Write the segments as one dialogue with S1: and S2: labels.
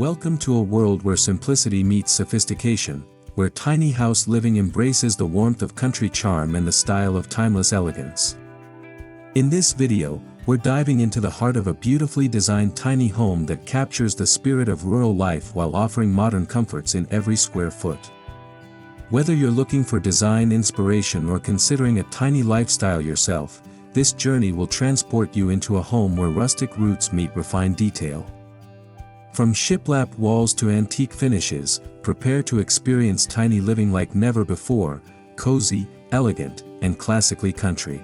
S1: Welcome to a world where simplicity meets sophistication, where tiny house living embraces the warmth of country charm and the style of timeless elegance. In this video, we're diving into the heart of a beautifully designed tiny home that captures the spirit of rural life while offering modern comforts in every square foot. Whether you're looking for design inspiration or considering a tiny lifestyle yourself, this journey will transport you into a home where rustic roots meet refined detail. From shiplap walls to antique finishes, prepare to experience tiny living like never before, cozy, elegant, and classically country.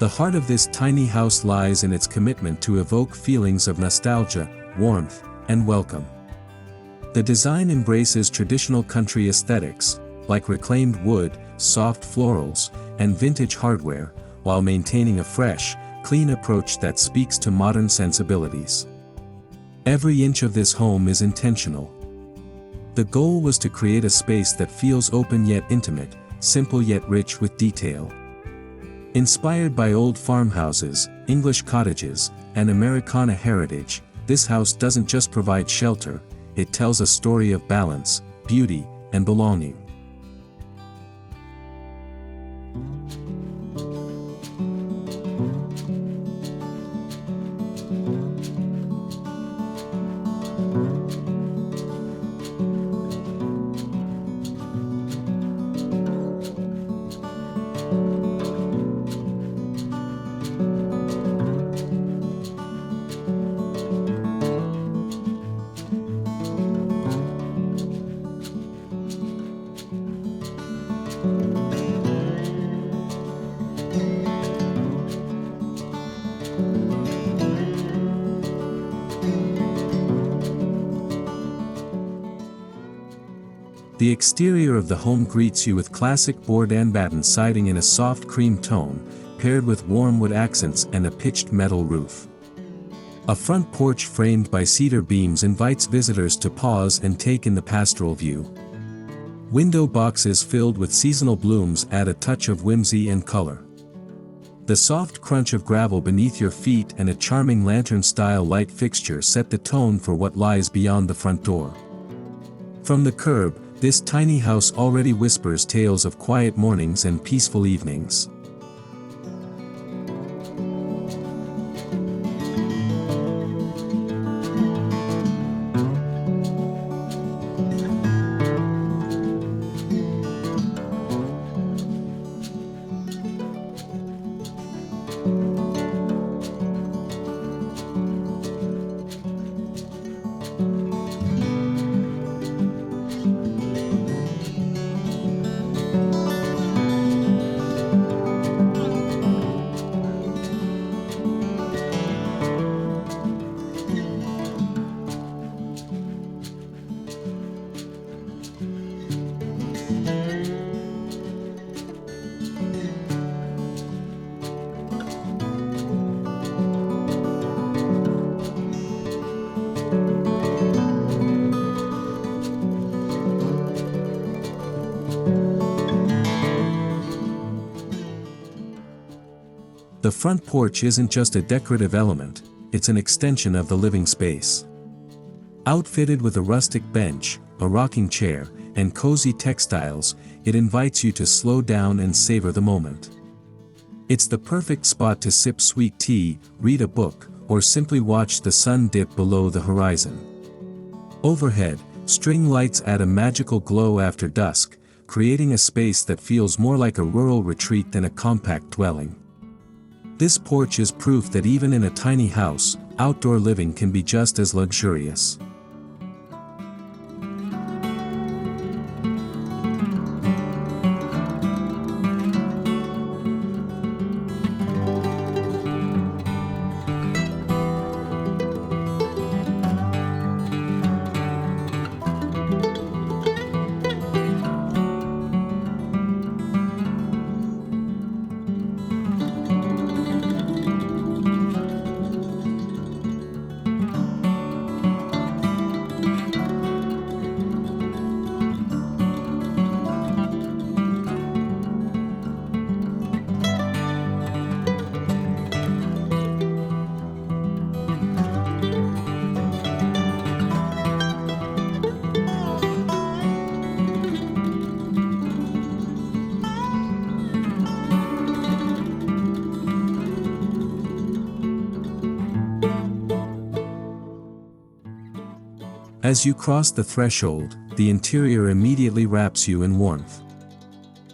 S1: The heart of this tiny house lies in its commitment to evoke feelings of nostalgia, warmth, and welcome. The design embraces traditional country aesthetics, like reclaimed wood, soft florals, and vintage hardware, while maintaining a fresh, clean approach that speaks to modern sensibilities. Every inch of this home is intentional. The goal was to create a space that feels open yet intimate, simple yet rich with detail. Inspired by old farmhouses, English cottages, and Americana heritage, this house doesn't just provide shelter, it tells a story of balance, beauty, and belonging. The exterior of the home greets you with classic board-and-batten siding in a soft cream tone, paired with warm wood accents and a pitched metal roof. A front porch framed by cedar beams invites visitors to pause and take in the pastoral view. Window boxes filled with seasonal blooms add a touch of whimsy and color. The soft crunch of gravel beneath your feet and a charming lantern-style light fixture set the tone for what lies beyond the front door. From the curb, this tiny house already whispers tales of quiet mornings and peaceful evenings. The front porch isn't just a decorative element, it's an extension of the living space. Outfitted with a rustic bench, a rocking chair, and cozy textiles, it invites you to slow down and savor the moment. It's the perfect spot to sip sweet tea, read a book, or simply watch the sun dip below the horizon. Overhead, string lights add a magical glow after dusk, creating a space that feels more like a rural retreat than a compact dwelling. This porch is proof that even in a tiny house, outdoor living can be just as luxurious. As you cross the threshold, the interior immediately wraps you in warmth.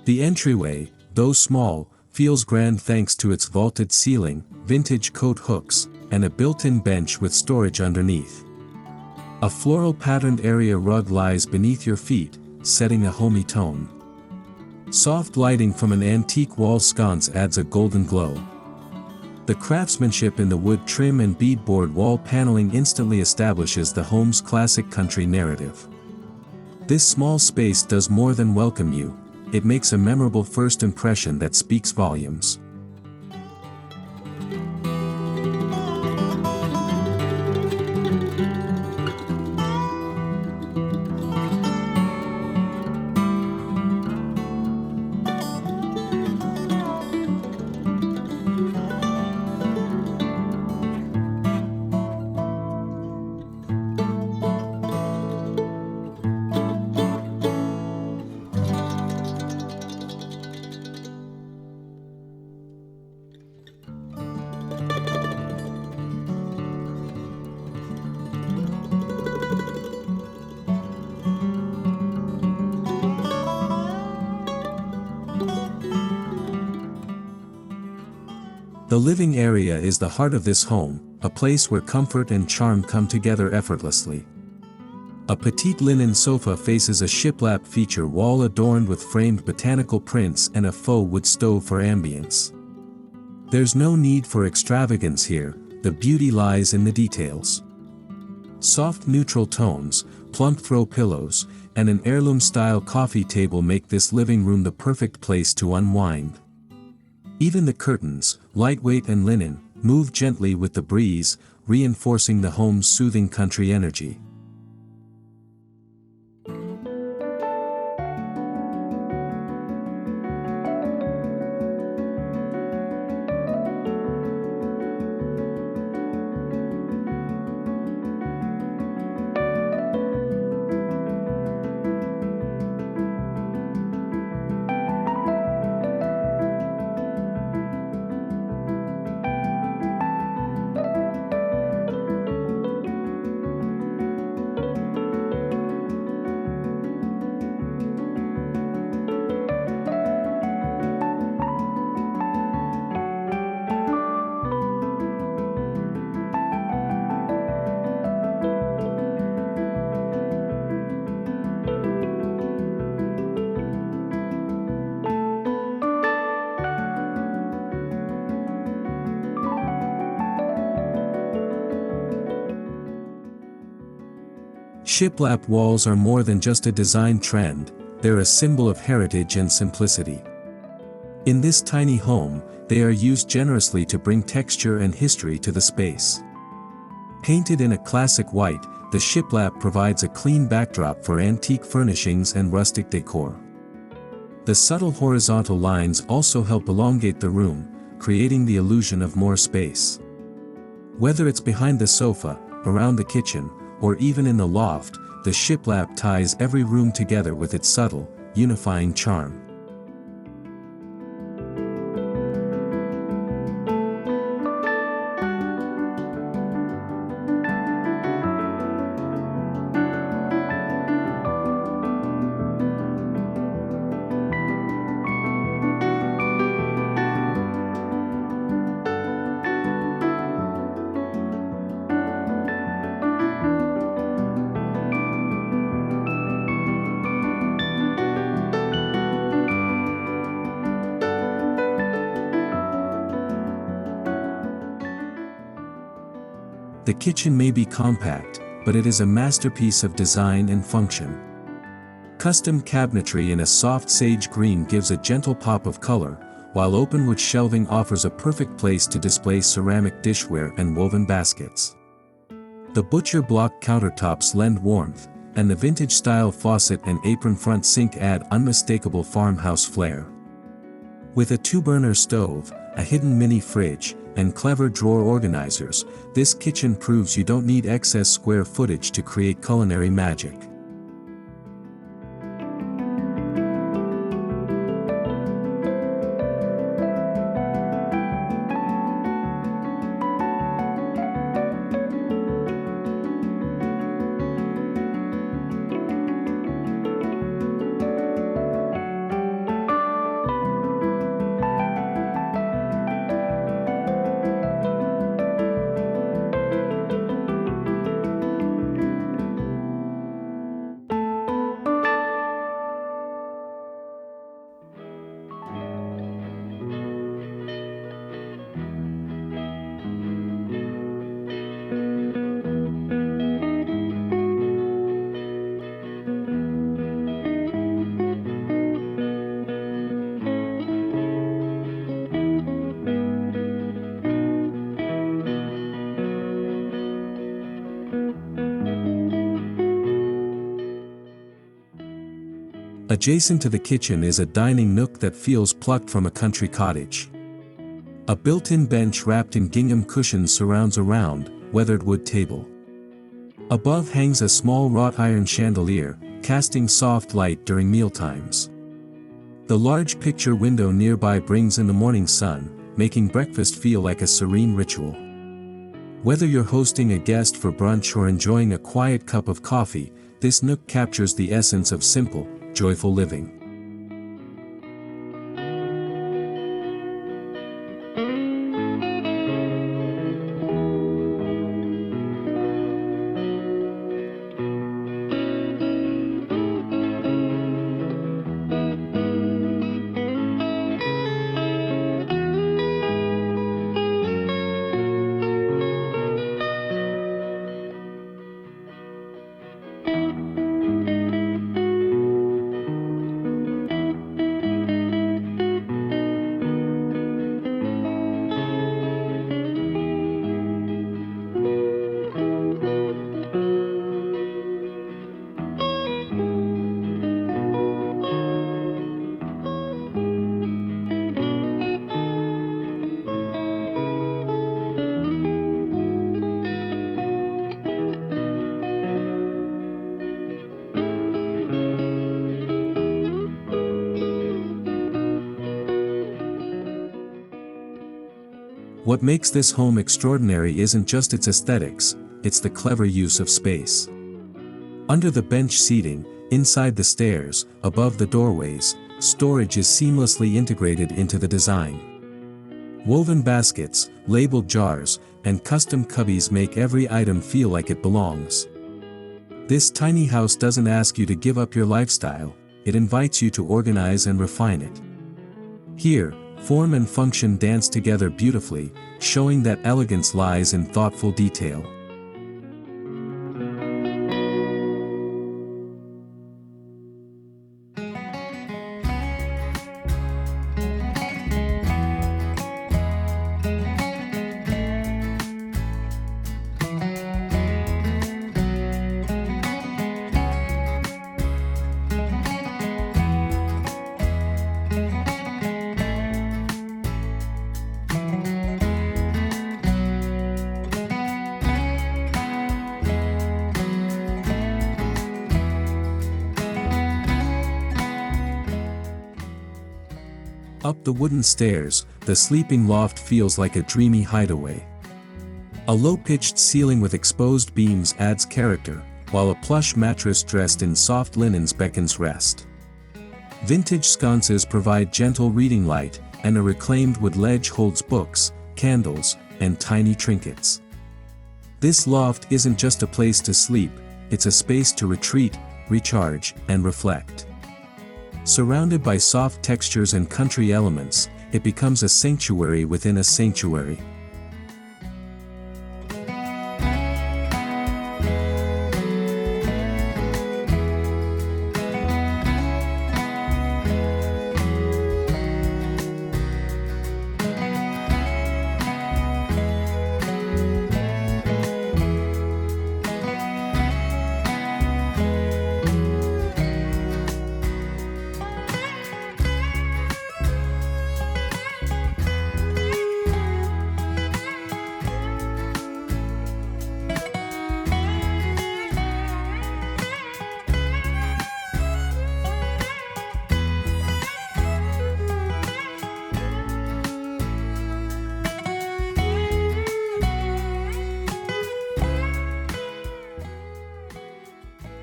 S1: The entryway, though small, feels grand thanks to its vaulted ceiling, vintage coat hooks, and a built-in bench with storage underneath. A floral patterned area rug lies beneath your feet, setting a homey tone. Soft lighting from an antique wall sconce adds a golden glow. The craftsmanship in the wood trim and beadboard wall paneling instantly establishes the home's classic country narrative. This small space does more than welcome you, it makes a memorable first impression that speaks volumes. The living area is the heart of this home, a place where comfort and charm come together effortlessly. A petite linen sofa faces a shiplap feature wall adorned with framed botanical prints and a faux wood stove for ambience. There's no need for extravagance here, the beauty lies in the details. Soft neutral tones, plump throw pillows, and an heirloom-style coffee table make this living room the perfect place to unwind. Even the curtains, lightweight and linen, move gently with the breeze, reinforcing the home's soothing country energy. Shiplap walls are more than just a design trend, they're a symbol of heritage and simplicity. In this tiny home, they are used generously to bring texture and history to the space. Painted in a classic white, the shiplap provides a clean backdrop for antique furnishings and rustic decor. The subtle horizontal lines also help elongate the room, creating the illusion of more space. Whether it's behind the sofa, around the kitchen, or even in the loft, the shiplap ties every room together with its subtle, unifying charm. The kitchen may be compact, but it is a masterpiece of design and function. Custom cabinetry in a soft sage green gives a gentle pop of color, while open-wood shelving offers a perfect place to display ceramic dishware and woven baskets. The butcher block countertops lend warmth, and the vintage-style faucet and apron front sink add unmistakable farmhouse flair. With a 2-burner stove, a hidden mini fridge, and clever drawer organizers, this kitchen proves you don't need excess square footage to create culinary magic. Adjacent to the kitchen is a dining nook that feels plucked from a country cottage. A built-in bench wrapped in gingham cushions surrounds a round, weathered wood table. Above hangs a small wrought iron chandelier, casting soft light during mealtimes. The large picture window nearby brings in the morning sun, making breakfast feel like a serene ritual. Whether you're hosting a guest for brunch or enjoying a quiet cup of coffee, this nook captures the essence of simple, joyful living. What makes this home extraordinary isn't just its aesthetics, it's the clever use of space. Under the bench seating, inside the stairs, above the doorways, storage is seamlessly integrated into the design. Woven baskets, labeled jars, and custom cubbies make every item feel like it belongs. This tiny house doesn't ask you to give up your lifestyle, it invites you to organize and refine it. Here, form and function dance together beautifully, showing that elegance lies in thoughtful detail. Up the wooden stairs, the sleeping loft feels like a dreamy hideaway. A low-pitched ceiling with exposed beams adds character, while a plush mattress dressed in soft linens beckons rest. Vintage sconces provide gentle reading light, and a reclaimed wood ledge holds books, candles, and tiny trinkets. This loft isn't just a place to sleep, it's a space to retreat, recharge, and reflect. Surrounded by soft textures and country elements, it becomes a sanctuary within a sanctuary.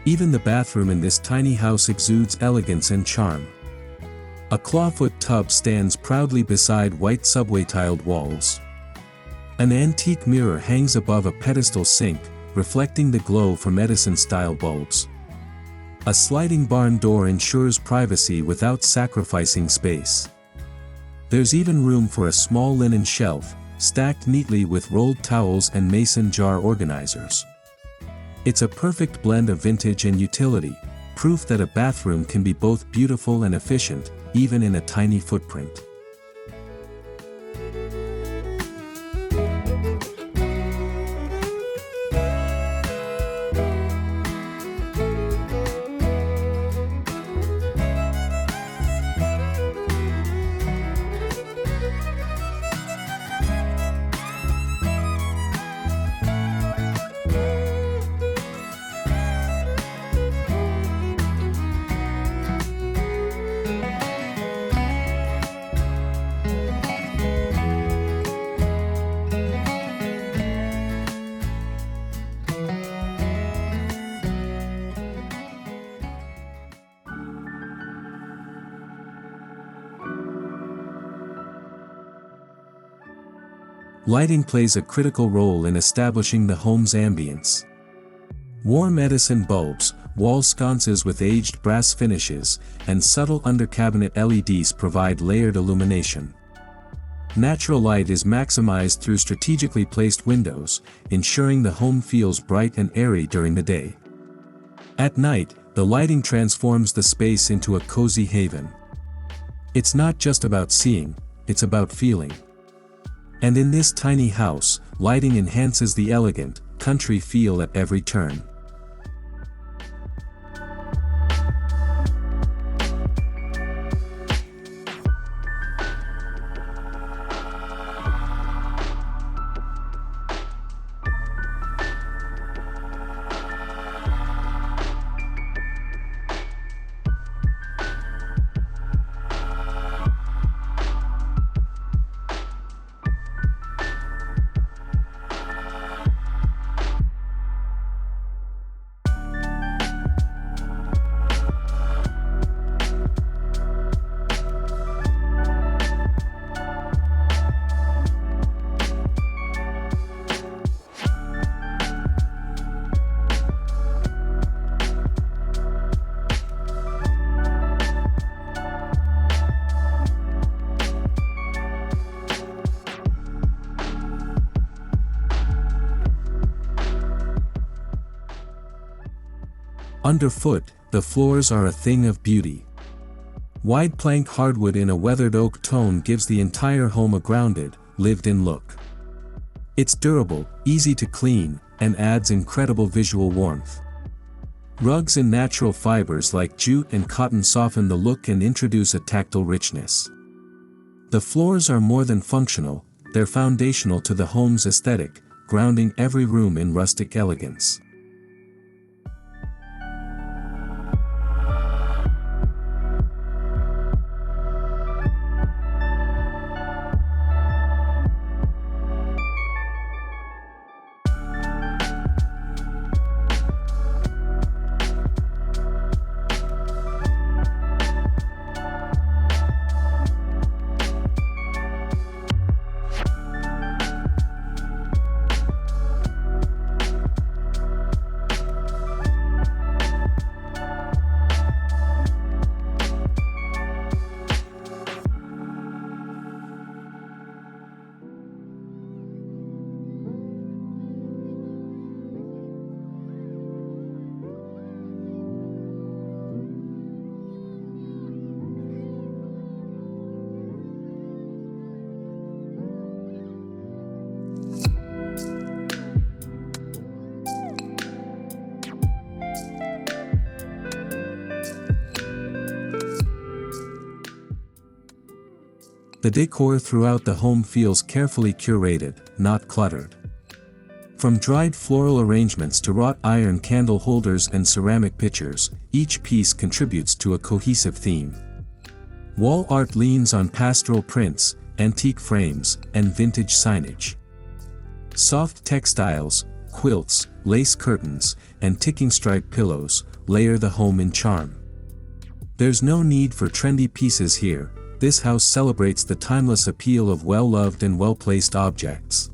S1: Even the bathroom in this tiny house exudes elegance and charm. A clawfoot tub stands proudly beside white subway-tiled walls. An antique mirror hangs above a pedestal sink, reflecting the glow from Edison-style bulbs. A sliding barn door ensures privacy without sacrificing space. There's even room for a small linen shelf, stacked neatly with rolled towels and mason jar organizers. It's a perfect blend of vintage and utility, proof that a bathroom can be both beautiful and efficient, even in a tiny footprint. Lighting plays a critical role in establishing the home's ambience. Warm Edison bulbs, wall sconces with aged brass finishes, and subtle under-cabinet LEDs provide layered illumination. Natural light is maximized through strategically placed windows, ensuring the home feels bright and airy during the day. At night, the lighting transforms the space into a cozy haven. It's not just about seeing, it's about feeling. And in this tiny house, lighting enhances the elegant, country feel at every turn. Underfoot, the floors are a thing of beauty. Wide plank hardwood in a weathered oak tone gives the entire home a grounded, lived-in look. It's durable, easy to clean, and adds incredible visual warmth. Rugs in natural fibers like jute and cotton soften the look and introduce a tactile richness. The floors are more than functional, they're foundational to the home's aesthetic, grounding every room in rustic elegance. The decor throughout the home feels carefully curated, not cluttered. From dried floral arrangements to wrought iron candle holders and ceramic pitchers, each piece contributes to a cohesive theme. Wall art leans on pastoral prints, antique frames, and vintage signage. Soft textiles, quilts, lace curtains, and ticking stripe pillows layer the home in charm. There's no need for trendy pieces here. This house celebrates the timeless appeal of well-loved and well-placed objects.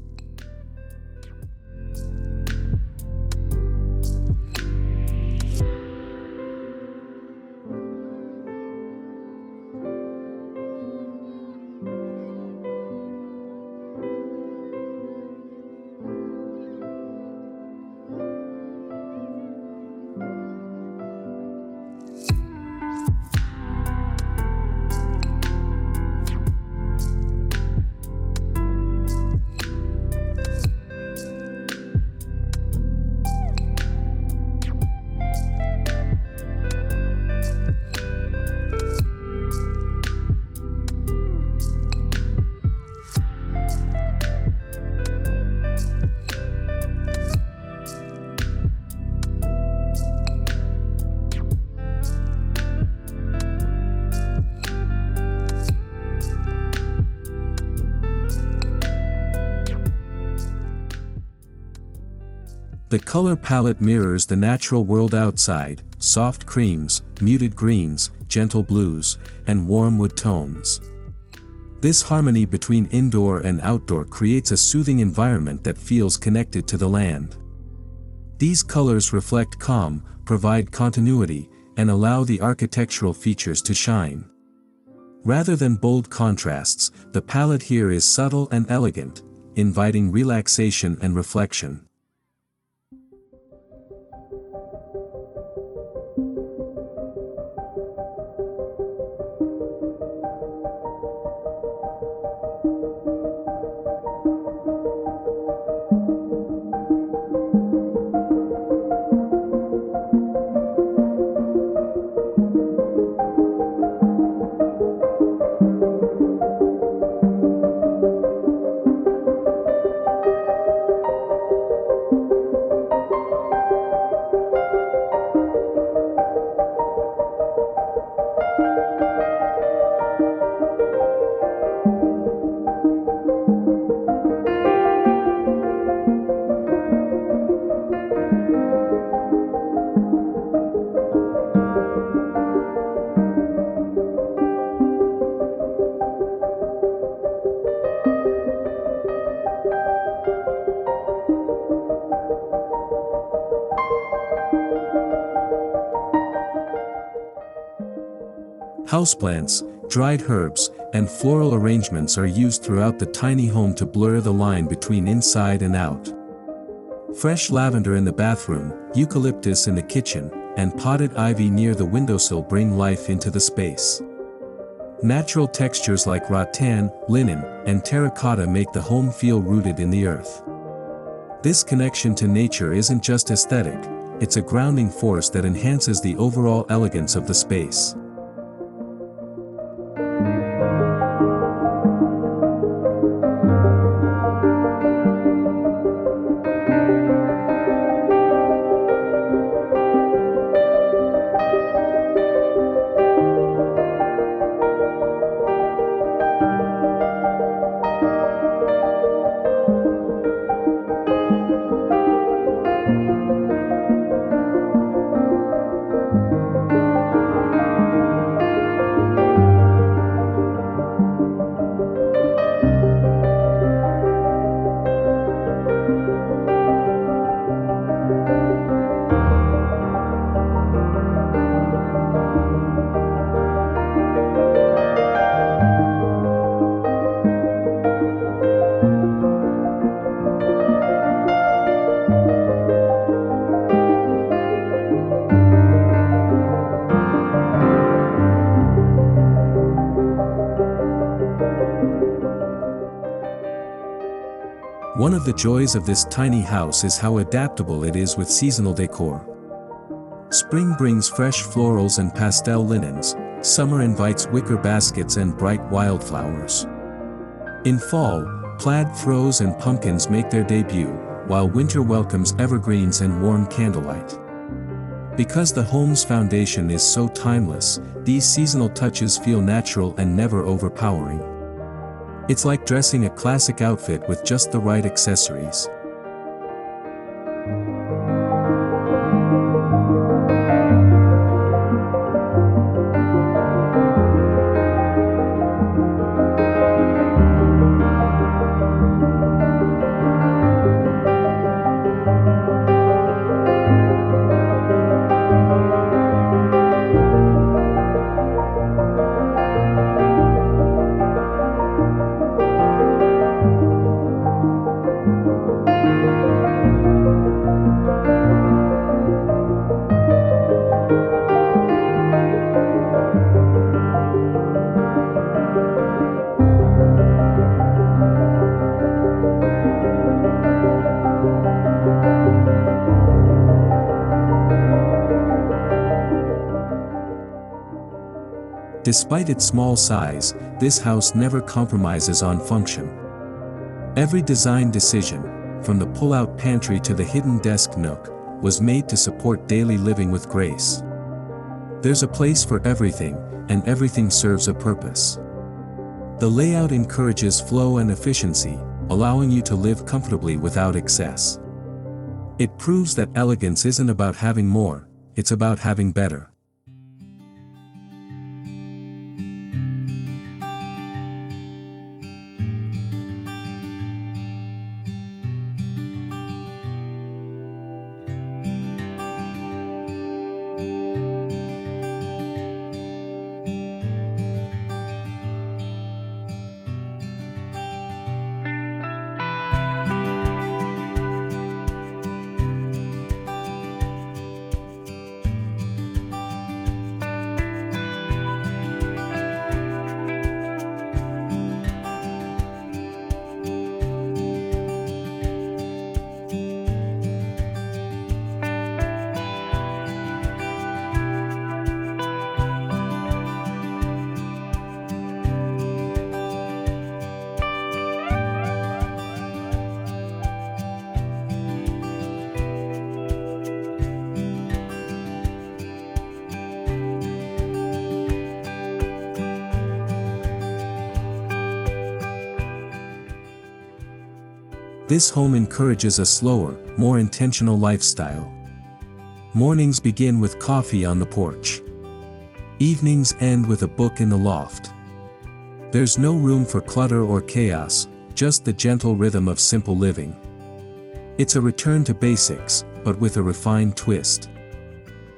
S1: The color palette mirrors the natural world outside: soft creams, muted greens, gentle blues, and warm wood tones. This harmony between indoor and outdoor creates a soothing environment that feels connected to the land. These colors reflect calm, provide continuity, and allow the architectural features to shine. Rather than bold contrasts, the palette here is subtle and elegant, inviting relaxation and reflection. Houseplants, dried herbs, and floral arrangements are used throughout the tiny home to blur the line between inside and out. Fresh lavender in the bathroom, eucalyptus in the kitchen, and potted ivy near the windowsill bring life into the space. Natural textures like rattan, linen, and terracotta make the home feel rooted in the earth. This connection to nature isn't just aesthetic, it's a grounding force that enhances the overall elegance of the space. One of the joys of this tiny house is how adaptable it is with seasonal decor. Spring brings fresh florals and pastel linens, summer invites wicker baskets and bright wildflowers. In fall, plaid throws and pumpkins make their debut, while winter welcomes evergreens and warm candlelight. Because the home's foundation is so timeless, these seasonal touches feel natural and never overpowering. It's like dressing a classic outfit with just the right accessories. Despite its small size, this house never compromises on function. Every design decision, from the pull-out pantry to the hidden desk nook, was made to support daily living with grace. There's a place for everything, and everything serves a purpose. The layout encourages flow and efficiency, allowing you to live comfortably without excess. It proves that elegance isn't about having more, it's about having better. This home encourages a slower, more intentional lifestyle. Mornings begin with coffee on the porch. Evenings end with a book in the loft. There's no room for clutter or chaos, just the gentle rhythm of simple living. It's a return to basics, but with a refined twist.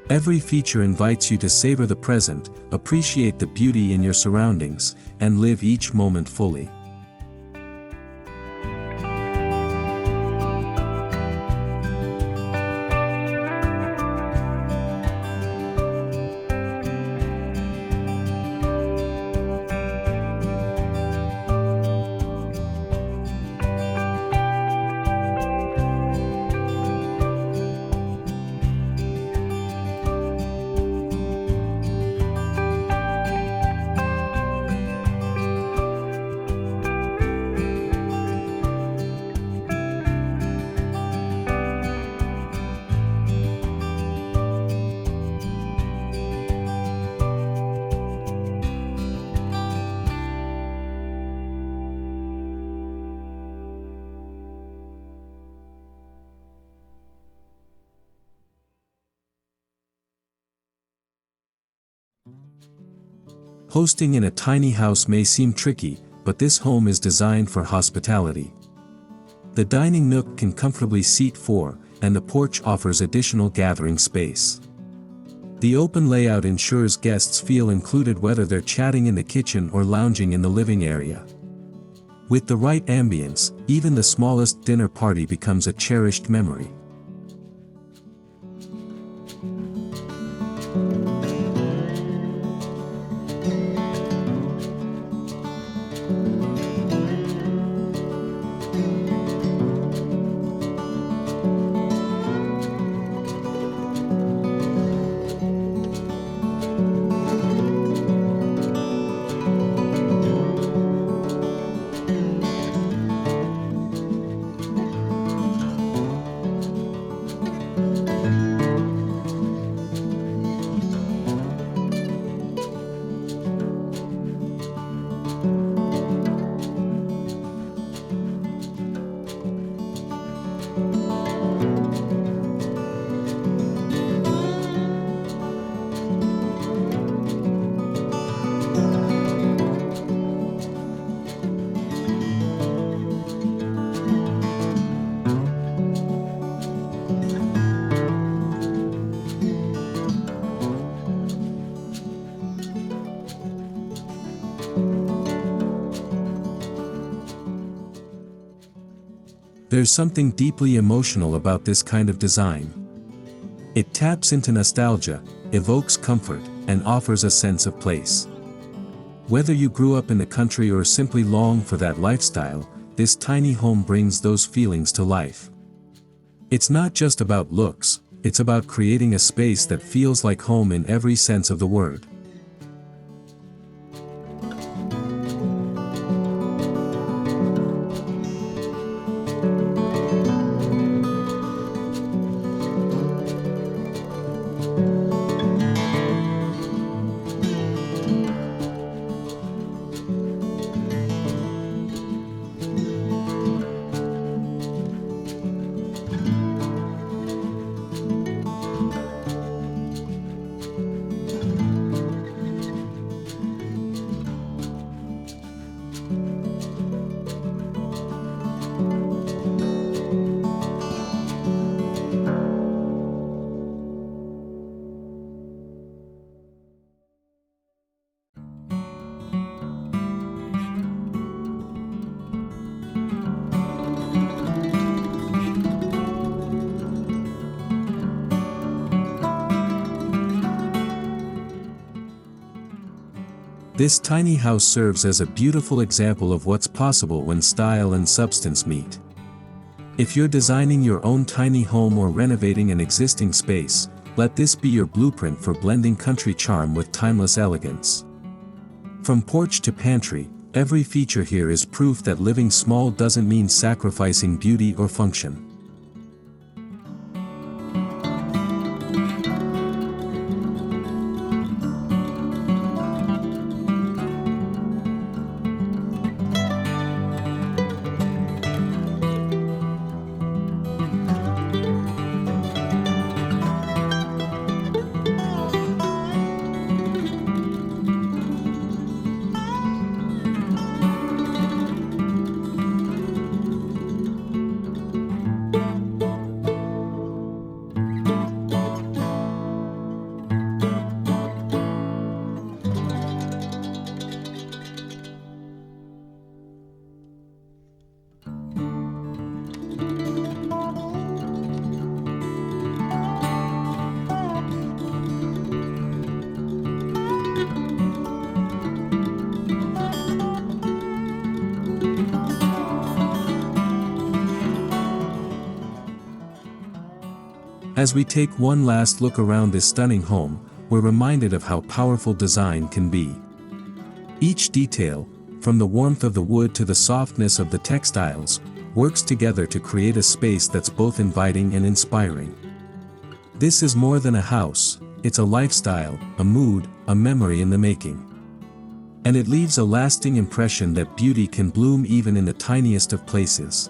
S1: Every feature invites you to savor the present, appreciate the beauty in your surroundings, and live each moment fully. Hosting in a tiny house may seem tricky, but this home is designed for hospitality. The dining nook can comfortably seat 4, and the porch offers additional gathering space. The open layout ensures guests feel included whether they're chatting in the kitchen or lounging in the living area. With the right ambience, even the smallest dinner party becomes a cherished memory. There's something deeply emotional about this kind of design. It taps into nostalgia, evokes comfort, and offers a sense of place. Whether you grew up in the country or simply long for that lifestyle, this tiny home brings those feelings to life. It's not just about looks, it's about creating a space that feels like home in every sense of the word. This tiny house serves as a beautiful example of what's possible when style and substance meet. If you're designing your own tiny home or renovating an existing space, let this be your blueprint for blending country charm with timeless elegance. From porch to pantry, every feature here is proof that living small doesn't mean sacrificing beauty or function. As we take one last look around this stunning home, we're reminded of how powerful design can be. Each detail, from the warmth of the wood to the softness of the textiles, works together to create a space that's both inviting and inspiring. This is more than a house, it's a lifestyle, a mood, a memory in the making. And it leaves a lasting impression that beauty can bloom even in the tiniest of places.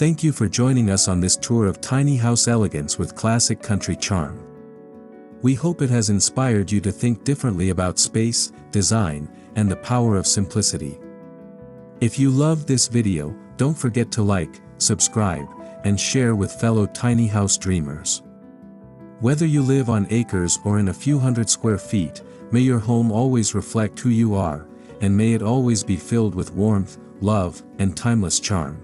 S1: Thank you for joining us on this tour of Tiny House Elegance with classic country charm. We hope it has inspired you to think differently about space, design, and the power of simplicity. If you loved this video, don't forget to like, subscribe, and share with fellow tiny house dreamers. Whether you live on acres or in a few hundred square feet, may your home always reflect who you are, and may it always be filled with warmth, love, and timeless charm.